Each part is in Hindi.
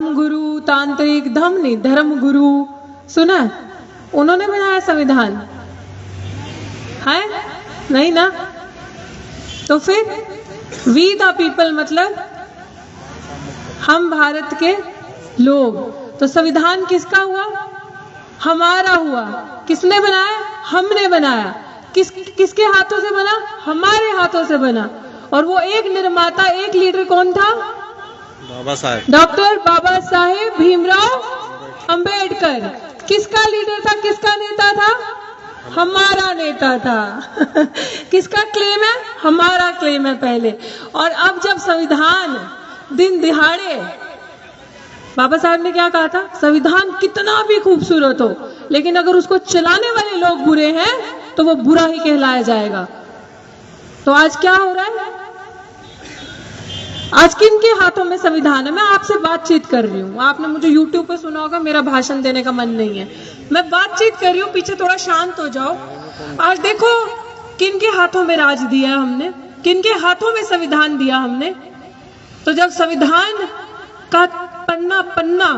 गुरु तांत्रिक धर्म गुरु सुना, उन्होंने बनाया संविधान है नहीं ना? तो फिर वी द पीपल मतलब हम भारत के लोग। तो संविधान किसका हुआ? हमारा हुआ। किसने बनाया? हमने बनाया। किसके हाथों से बना? हमारे हाथों से बना। और वो एक निर्माता, एक लीडर कौन था? बाबा साहेब, डॉक्टर बाबा साहेब भीमराव अंबेडकर। किसका लीडर था? किसका नेता था? हमारा नेता था। किसका क्लेम है? हमारा क्लेम है पहले। और अब जब संविधान दिन दिहाड़े, बाबा साहब ने क्या कहा था? संविधान कितना भी खूबसूरत हो, लेकिन अगर उसको चलाने वाले लोग बुरे हैं तो वो बुरा ही कहलाया जाएगा। तो आज क्या हो रहा है? आज किन के हाथों में संविधान है? मैं आपसे बातचीत कर रही हूँ। आपने मुझे YouTube पे सुना होगा, मेरा भाषण देने का मन नहीं है, मैं बातचीत कर रही हूँ। पीछे थोड़ा शांत हो जाओ। आज देखो किन के हाथों में राज दिया हमने, किन के हाथों में संविधान दिया हमने। तो जब संविधान का पन्ना पन्ना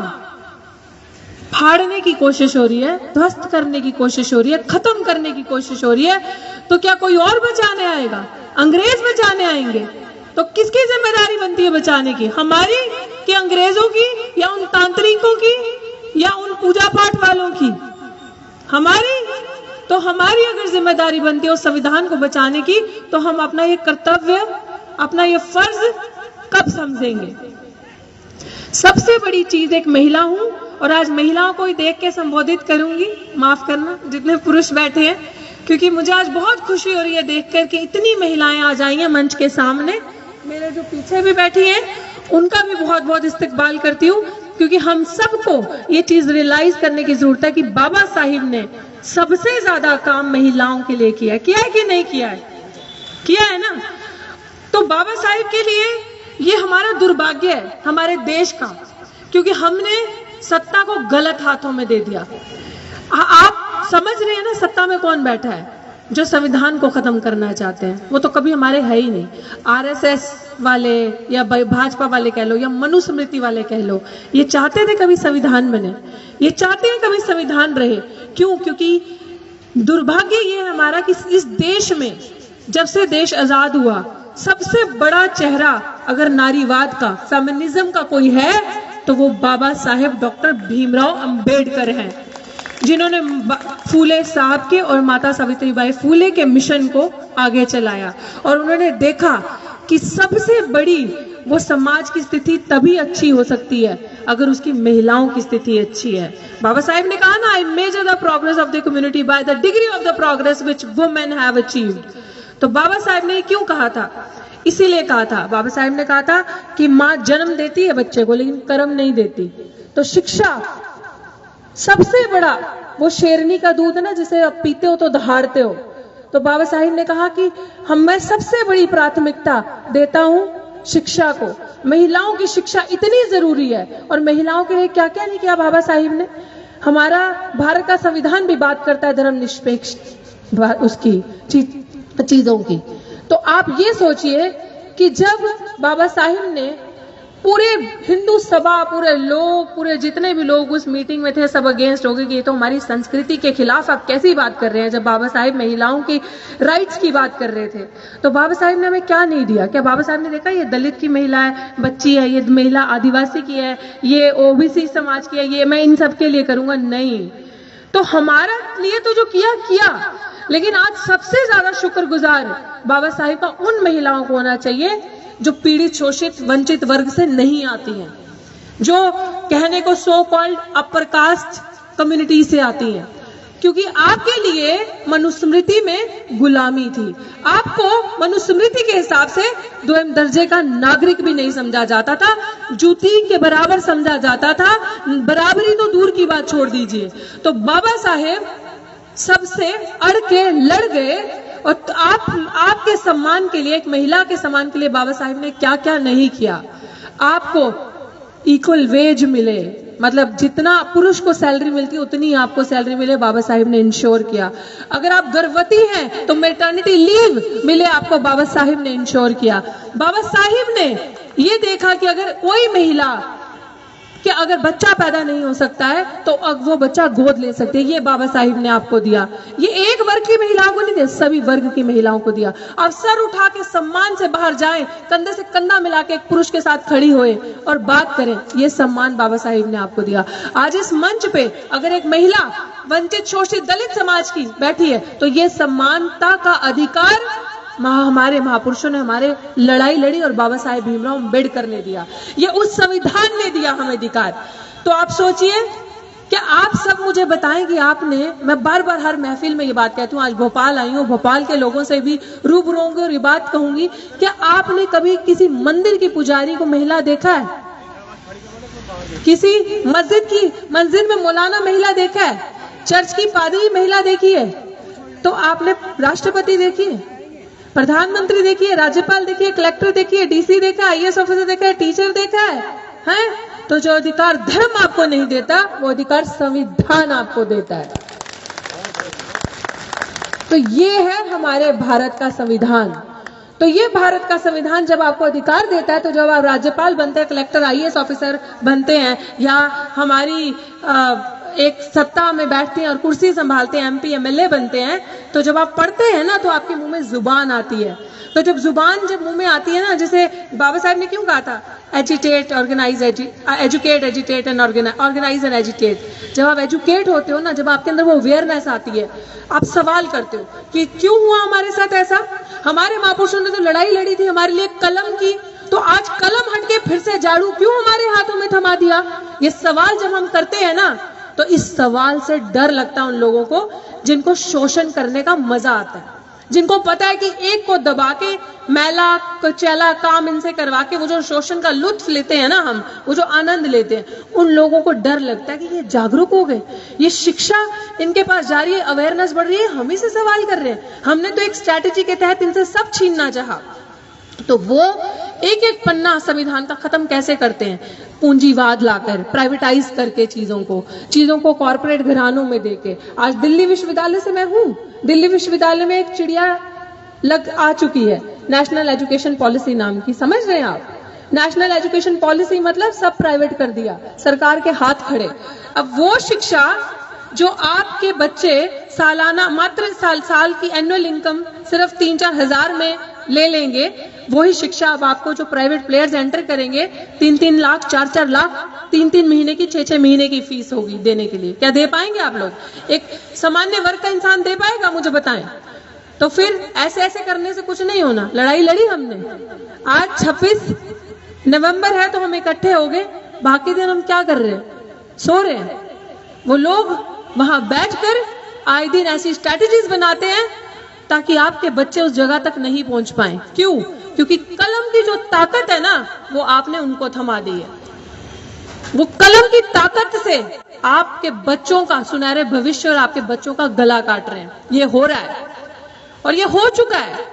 फाड़ने की कोशिश हो रही है, ध्वस्त करने की कोशिश हो रही है, खत्म करने की कोशिश हो रही है, तो क्या कोई और बचाने आएगा? अंग्रेज बचाने आएंगे? तो किसकी जिम्मेदारी बनती है बचाने की? हमारी कि अंग्रेजों की, या उन तांत्रिकों की, या उन पूजा पाठ वालों की? हमारी। तो हमारी अगर जिम्मेदारी बनती है उस संविधान को बचाने की, तो हम अपना ये कर्तव्य, अपना ये फर्ज कब समझेंगे? सबसे बड़ी चीज, एक महिला हूं और आज महिलाओं को ही देख के संबोधित करूंगी, माफ करना जितने पुरुष बैठे हैं, क्योंकि मुझे आज बहुत खुशी हो रही है देखकर कि इतनी महिलाएं आ जाई हैं मंच के सामने। मेरे जो पीछे भी बैठी हैं उनका भी बहुत बहुत इस्तकबाल करती हूँ, क्योंकि हम सबको ये चीज रियलाइज करने की जरूरत है कि बाबा साहिब ने सबसे ज्यादा काम महिलाओं के लिए किया है। किया है कि नहीं किया है? किया है ना? तो बाबा साहिब के लिए ये हमारा दुर्भाग्य है, हमारे देश का, क्योंकि हमने सत्ता को गलत हाथों में दे दिया। आप समझ रहे हैं ना सत्ता में कौन बैठा है? जो संविधान को खत्म करना चाहते हैं। वो तो कभी हमारे है ही नहीं। आरएसएस वाले या भाजपा वाले कह लो, या मनुस्मृति वाले कह लो, ये चाहते थे कभी संविधान बने, ये चाहते हैं कभी संविधान रहे। क्यों? क्योंकि दुर्भाग्य ये है हमारा कि इस देश में जब से देश आजाद हुआ, सबसे बड़ा चेहरा अगर नारीवाद का, फेमिनिज्म का कोई है, तो वो बाबा साहेब डॉक्टर भीमराव अंबेडकर हैं, जिन्होंने फूले साहब के और माता सावित्रीबाई फूले के मिशन को आगे चलाया। और उन्होंने देखा कि सबसे बड़ी वो समाज की स्थिति तभी अच्छी हो सकती है अगर उसकी महिलाओं की स्थिति अच्छी है। बाबा साहेब ने कहा ना, I measure the progress of the community by the degree of the progress which women have achieved. तो बाबा साहेब ने क्यों कहा था? इसीलिए कहा था। बाबा साहेब ने कहा था कि माँ जन्म देती है बच्चे को, लेकिन कर्म नहीं देती। तो शिक्षा सबसे बड़ा, वो शेरनी का दूध है ना, जिसे आप पीते हो तो दहाड़ते हो। तो बाबा साहिब ने कहा कि मैं सबसे बड़ी प्राथमिकता देता हूं शिक्षा को। महिलाओं की शिक्षा इतनी जरूरी है। और महिलाओं के लिए क्या क्या नहीं किया बाबा साहिब ने। हमारा भारत का संविधान भी बात करता है धर्मनिरपेक्ष उसकी चीजों की। तो आप ये सोचिए कि जब बाबा साहिब ने पूरे हिंदू सभा, पूरे लोग, पूरे जितने भी लोग उस मीटिंग में थे, सब अगेंस्ट हो गए कि ये तो हमारी संस्कृति के खिलाफ आप कैसी बात कर रहे हैं। जब बाबा साहिब महिलाओं की राइट्स की बात कर रहे थे, तो बाबा साहिब ने हमें क्या नहीं दिया? क्या बाबा साहिब ने देखा ये दलित की महिला है, बच्ची है, ये महिला आदिवासी की है, ये ओबीसी समाज की है, ये मैं इन सब के लिए करूंगा? नहीं। तो हमारा लिए तो जो किया, लेकिन आज सबसे ज्यादा शुक्रगुजार बाबा साहिब का उन महिलाओं को होना चाहिए जो पीड़ित, शोषित, वंचित वर्ग से नहीं आती हैं, जो कहने को so called upper caste community से आती हैं। क्योंकि आपके लिए मनुस्मृति में गुलामी थी। आपको मनुस्मृति के हिसाब से द्वितीय दर्जे का नागरिक भी नहीं समझा जाता था, जूती के बराबर समझा जाता था। बराबरी तो दूर की बात छोड़ दीजिए। तो बाबा साहेब सबसे अड़ के लड़ गए। और तो आपके सम्मान के लिए, एक महिला के सम्मान के लिए बाबा साहिब ने क्या क्या नहीं किया। आपको इक्वल वेज मिले, मतलब जितना पुरुष को सैलरी मिलती है उतनी आपको सैलरी मिले, बाबा साहिब ने इंश्योर किया। अगर आप गर्भवती हैं तो मैटरनिटी लीव मिले, आपको बाबा साहिब ने इंश्योर किया। बाबा साहिब ने ये देखा कि अगर कोई महिला कि अगर बच्चा पैदा नहीं हो सकता है तो अब वो बच्चा गोद ले सकते हैं। ये बाबा साहिब ने आपको दिया। ये एक वर्ग की महिलाओं को नहीं दिया, सभी वर्ग की महिलाओं को दिया। अब सर उठा के सम्मान से बाहर जाएं, कंधे से कंधा मिला के एक पुरुष के साथ खड़ी होए और बात करें, ये सम्मान बाबा साहिब ने आपको दिया। आज इस मंच पे अगर एक महिला वंचित शोषित दलित समाज की बैठी है तो ये समानता का अधिकार हमारे महापुरुषों ने हमारे लड़ाई लड़ी और बाबा साहेब भीमराव अम्बेडकर ने दिया। ये उस संविधान ने दिया हमें अधिकार। तो आप सोचिए कि आप सब मुझे बताएं कि आपने, मैं बार बार हर महफिल में ये बात कहती हूँ, आज भोपाल आई हूँ, भोपाल के लोगों से भी रूबरू होंगे और ये बात कहूंगी, क्या आपने कभी किसी मंदिर की पुजारी को महिला देखा है? किसी मस्जिद में मौलाना महिला देखा है? चर्च की पादरी महिला देखी है? तो आपने राष्ट्रपति देखी है, प्रधानमंत्री देखिए, राज्यपाल देखिए, कलेक्टर देखिए, डीसी देखा, आईएएस ऑफिसर देखा है, टीचर देखा है? तो जो अधिकार धर्म आपको नहीं देता वो अधिकार संविधान आपको देता है। तो ये है हमारे भारत का संविधान। तो ये भारत का संविधान जब आपको अधिकार देता है, तो जब आप राज्यपाल बनते हैं, कलेक्टर, आईएएस ऑफिसर बनते हैं, या हमारी एक सत्ता में बैठते हैं और कुर्सी संभालते हैं, एमपी एमएलए बनते हैं, तो जब आप पढ़ते हैं ना तो आपके मुंह में जुबान आती है। तो जब जुबान मुंह में आती है ना, जैसे बाबा साहब ने क्यों कहा था, agitate, organise, educate, agitate and organise and agitate. जब आप एजुकेट होते हो ना, जब आपके अंदर वो अवेयरनेस आती है, आप सवाल करते हो कि क्यों हुआ हमारे साथ ऐसा। हमारे महापुरुषों ने तो लड़ाई लड़ी थी हमारे लिए कलम की, तो आज कलम हटके फिर से झाड़ू क्यों हमारे हाथों में थमा दिया। ये सवाल जब हम करते हैं ना, तो इस सवाल से डर लगता है उन लोगों को जिनको शोषण करने का मजा आता है, जिनको पता है कि एक को दबा के मैला कुचैला काम इनसे करवा के वो जो शोषण का लुत्फ लेते हैं ना, हम वो जो आनंद लेते हैं, उन लोगों को डर लगता है कि ये जागरूक हो गए, ये शिक्षा इनके पास जा रही है, अवेयरनेस बढ़ रही है, हम ही से सवाल कर रहे हैं। हमने तो एक स्ट्रैटेजी के तहत इनसे सब छीनना चाहा। तो वो एक एक पन्ना संविधान का खत्म कैसे करते हैं, पूंजीवाद लाकर, प्राइवेटाइज करके चीजों को कॉर्पोरेट घरानों में देके। आज दिल्ली विश्वविद्यालय से मैं हूं, दिल्ली विश्वविद्यालय में एक चिड़िया आ चुकी है, नेशनल एजुकेशन पॉलिसी नाम की। समझ रहे हैं आप? नेशनल एजुकेशन पॉलिसी मतलब सब प्राइवेट कर दिया, सरकार के हाथ खड़े। अब वो शिक्षा जो आपके बच्चे सालाना मात्र साल की एनुअल इनकम सिर्फ 3-4 हजार में ले लेंगे, वही शिक्षा अब आपको जो प्राइवेट प्लेयर्स एंटर करेंगे 3-3 लाख, 4-4 लाख, 3-3 महीने की, 6-6 महीने की फीस होगी देने के लिए। क्या दे पाएंगे आप लोग? एक सामान्य वर्ग का इंसान दे पाएगा? मुझे बताएं। तो फिर ऐसे ऐसे करने से कुछ नहीं होना। लड़ाई लड़ी हमने। आज 26 नवंबर है तो हम इकट्ठे हो गए, बाकी दिन हम क्या कर रहे हैं? सो रहे हैं। वो लोग वहां बैठकर आए दिन ऐसी स्ट्रैटेजीज बनाते हैं ताकि आपके बच्चे उस जगह तक नहीं पहुंच पाए। क्यों? क्योंकि कलम की जो ताकत है ना, वो आपने उनको थमा दी है। वो कलम की ताकत से आपके बच्चों का सुनहरे भविष्य और आपके बच्चों का गला काट रहे हैं। ये हो रहा है और ये हो चुका है।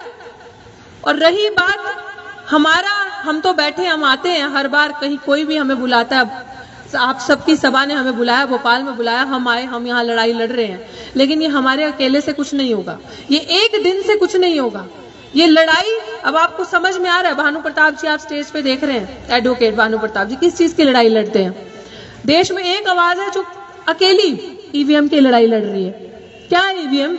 और रही बात हमारा, हम तो बैठे, हम आते हैं हर बार, कहीं कोई भी हमें बुलाता है, आप सबकी सभा ने हमें बुलाया, भोपाल में बुलाया, हम आए, हम यहाँ लड़ाई लड़ रहे हैं। लेकिन ये हमारे अकेले से कुछ नहीं होगा, ये एक दिन से कुछ नहीं होगा। ये लड़ाई अब आपको समझ में आ रहा है। भानु प्रताप जी आप स्टेज पे देख रहे हैं, एडवोकेट भानु प्रताप जी किस चीज की लड़ाई लड़ते हैं? देश में एक आवाज है जो अकेली ईवीएम की लड़ाई लड़ रही है। क्या है ईवीएम?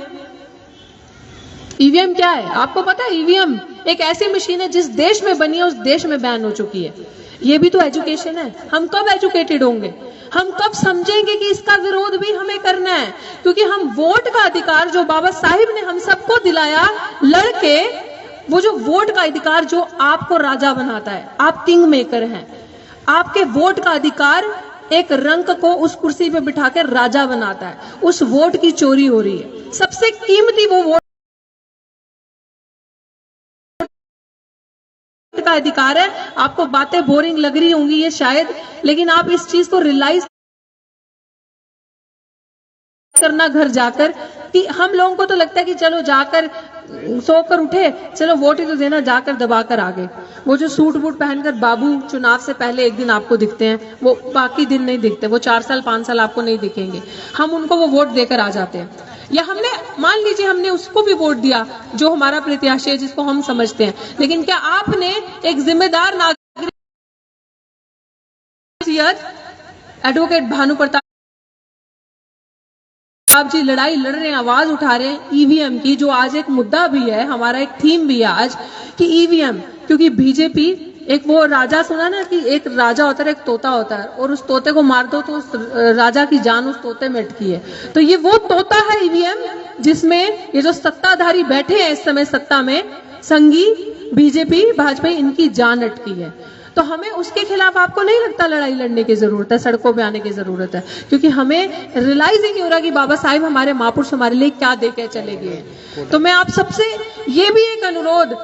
ईवीएम क्या है आपको पता है? ईवीएम एक ऐसी मशीन है जिस देश में बनी है उस देश में बैन हो चुकी है। ये भी तो एजुकेशन है। हम कब एजुकेटेड होंगे? हम कब समझेंगे कि इसका विरोध भी हमें करना है? क्योंकि हम वोट का अधिकार जो बाबा साहिब ने हम सबको दिलाया लड़के, वो जो वोट का अधिकार जो आपको राजा बनाता है, आप किंग मेकर हैं। आपके वोट का अधिकार एक रंक को उस कुर्सी पे बिठा कर राजा बनाता है। उस वोट की चोरी हो रही है। सबसे कीमती वो वोट का अधिकार है। आपको बातें बोरिंग लग रही होंगी ये शायद, लेकिन आप इस चीज को रियलाइज करना घर जाकर कि हम लोगों को तो लगता है कि चलो जाकर सोकर उठे, चलो वोट ही तो देना, जाकर दबाकर आ गए। वो जो सूट बूट पहनकर बाबू चुनाव से पहले एक दिन आपको दिखते हैं, वो बाकी दिन नहीं दिखते। वो 4 साल 5 साल आपको नहीं दिखेंगे। हम उनको वो वोट देकर आ जाते हैं। या हमने मान लीजिए हमने उसको भी वोट दिया जो हमारा प्रत्याशी है, जिसको हम समझते हैं, लेकिन क्या आपने एक जिम्मेदार नागरिक एडवोकेट भानु प्रताप जी लड़ाई लड़ रहे हैं, आवाज उठा रहे हैं ईवीएम की, जो आज एक मुद्दा भी है, हमारा एक थीम भी है आज कि ईवीएम, क्योंकि बीजेपी एक वो राजा सुना ना कि एक राजा होता है, एक तोता होता है, और उस तोते को मार दो तो उस राजा की जान उस तोते में अटकी है। तो ये वो तोता है ईवीएम, जिसमें ये जो सत्ताधारी बैठे हैं इस समय सत्ता में, संघी बीजेपी भाजपा, इनकी जान अटकी है। तो हमें उसके खिलाफ आपको नहीं लगता लड़ाई लड़ने की जरूरत है, सड़कों पे आने की जरूरत है? क्योंकि हमें रियलाइज ही नहीं हो रहा कि बाबा साहिब हमारे महापुरुष हमारे लिए क्या दे के चले गए। तो मैं आप सबसे ये भी एक अनुरोध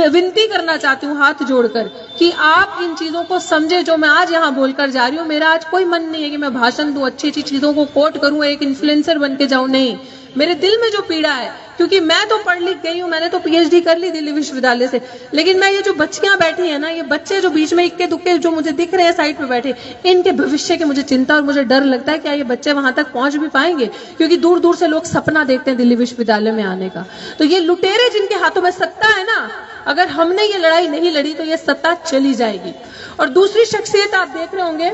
विनती करना चाहती हूँ हाथ जोड़कर कि आप इन चीजों को समझे जो मैं आज यहाँ बोलकर जा रही हूँ। मेरा आज कोई मन नहीं है कि मैं भाषण दूं, अच्छी अच्छी चीजों को कोट करूं, एक इन्फ्लुएंसर बन के जाऊं, नहीं। मेरे दिल में जो पीड़ा है, क्योंकि मैं तो पढ़ लिख गई हूँ, मैंने तो पीएचडी कर ली दिल्ली विश्वविद्यालय से, लेकिन मैं ये जो बच्चियां बैठी है ना, ये बच्चे जो बीच में इक्के दुक्के जो मुझे दिख रहे हैं साइड पे बैठे, इनके भविष्य की मुझे चिंता और मुझे डर लगता है क्या ये बच्चे वहां तक पहुंच भी पाएंगे, क्योंकि दूर दूर से लोग सपना देखते हैं दिल्ली विश्वविद्यालय में आने का। तो ये लुटेरे जिनके हाथों में सत्ता है ना, अगर हमने ये लड़ाई नहीं लड़ी तो ये सत्ता चली जाएगी। और दूसरी शख्सियत आप देख रहे होंगे,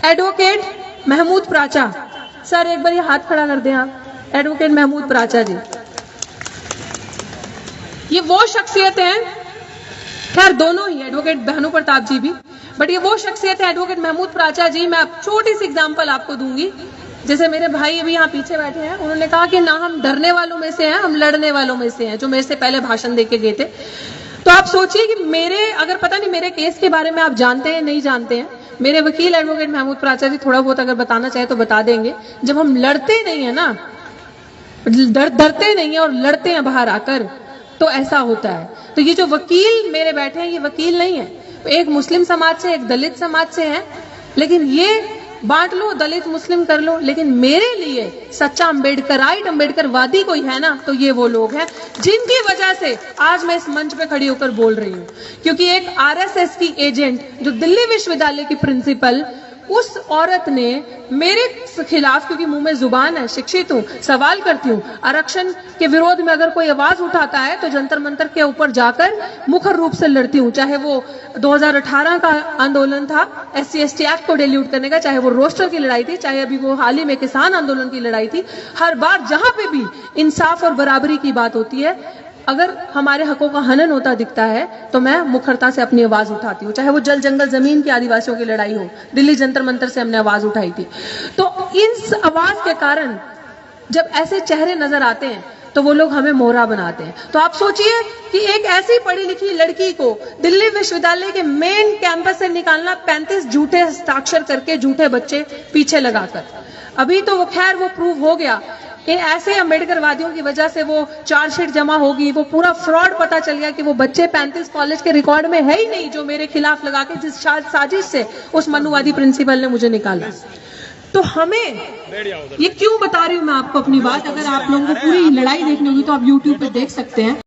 एडवोकेट महमूद प्राचा सर, एक बार ये हाथ खड़ा कर दें आप। एडवोकेट महमूद प्राचा जी, ये वो शख्सियत हैं, खैर दोनों ही, एडवोकेट भानु प्रताप जी भी, बट ये वो शख्सियत है एडवोकेट महमूद प्राचा जी। मैं छोटी सी एग्जांपल आपको दूंगी। जैसे मेरे भाई अभी यहाँ पीछे बैठे हैं, उन्होंने कहा कि ना हम डरने वालों में से हैं, हम लड़ने वालों में से हैं, जो मेरे से पहले भाषण देके गए थे। तो आप सोचिए कि मेरे, अगर पता नहीं मेरे केस के बारे में आप जानते हैं नहीं जानते हैं, मेरे वकील एडवोकेट महमूद प्राचा जी थोड़ा बहुत अगर बताना चाहे तो बता देंगे। जब हम लड़ते नहीं है ना, डरते नहीं है और लड़ते हैं बाहर आकर, तो ऐसा होता है। तो ये जो वकील मेरे बैठे हैं, ये वकील नहीं है, एक मुस्लिम समाज से, एक दलित समाज से है, लेकिन ये बांट लो, दलित मुस्लिम कर लो, लेकिन मेरे लिए सच्चा अम्बेडकराइट अम्बेडकरवादी कोई है ना, तो ये वो लोग हैं जिनकी वजह से आज मैं इस मंच पे खड़ी होकर बोल रही हूँ। क्योंकि एक आरएसएस की एजेंट, जो दिल्ली विश्वविद्यालय की प्रिंसिपल, उस औरत ने मेरे खिलाफ, क्योंकि मुंह में जुबान है, शिक्षित हूं, सवाल करती हूं, आरक्षण के विरोध में अगर कोई आवाज उठाता है तो जंतर मंतर के ऊपर जाकर मुखर रूप से लड़ती हूं। चाहे वो 2018 का आंदोलन था SC/ST एक्ट को डिल्यूट करने का, चाहे वो रोस्टर की लड़ाई थी, चाहे अभी वो हाल ही में किसान आंदोलन की लड़ाई थी, हर बार जहां पे भी इंसाफ और बराबरी की बात होती है, अगर हमारे हकों का हनन होता दिखता है तो मैं मुखरता से अपनी आवाज उठाती हूँ। चाहे वो जल जंगल जमीन की आदिवासियों की लड़ाई हो, दिल्ली जंतर मंतर से हमने आवाज उठाई थी। तो इस आवाज के कारण जब ऐसे चेहरे नजर आते हैं तो वो लोग हमें मोहरा बनाते हैं। तो आप सोचिए कि एक ऐसी पढ़ी लिखी लड़की को दिल्ली विश्वविद्यालय के मेन कैंपस से निकालना, 35 झूठे हस्ताक्षर करके, झूठे बच्चे पीछे लगाकर। अभी तो वो खैर वो प्रूव हो गया, इन ऐसे अम्बेडकरवादियों की वजह से वो चार्जशीट जमा होगी, वो पूरा फ्रॉड पता चल गया कि वो बच्चे 35 कॉलेज के रिकॉर्ड में है ही नहीं, जो मेरे खिलाफ लगा के जिस साजिश से उस मनुवादी प्रिंसिपल ने मुझे निकाला। तो हमें ये क्यों बता रही हूं मैं आपको अपनी बात, अगर आप लोगों को पूरी लड़ाई देखनी होगी तो आप YouTube पे देख सकते हैं।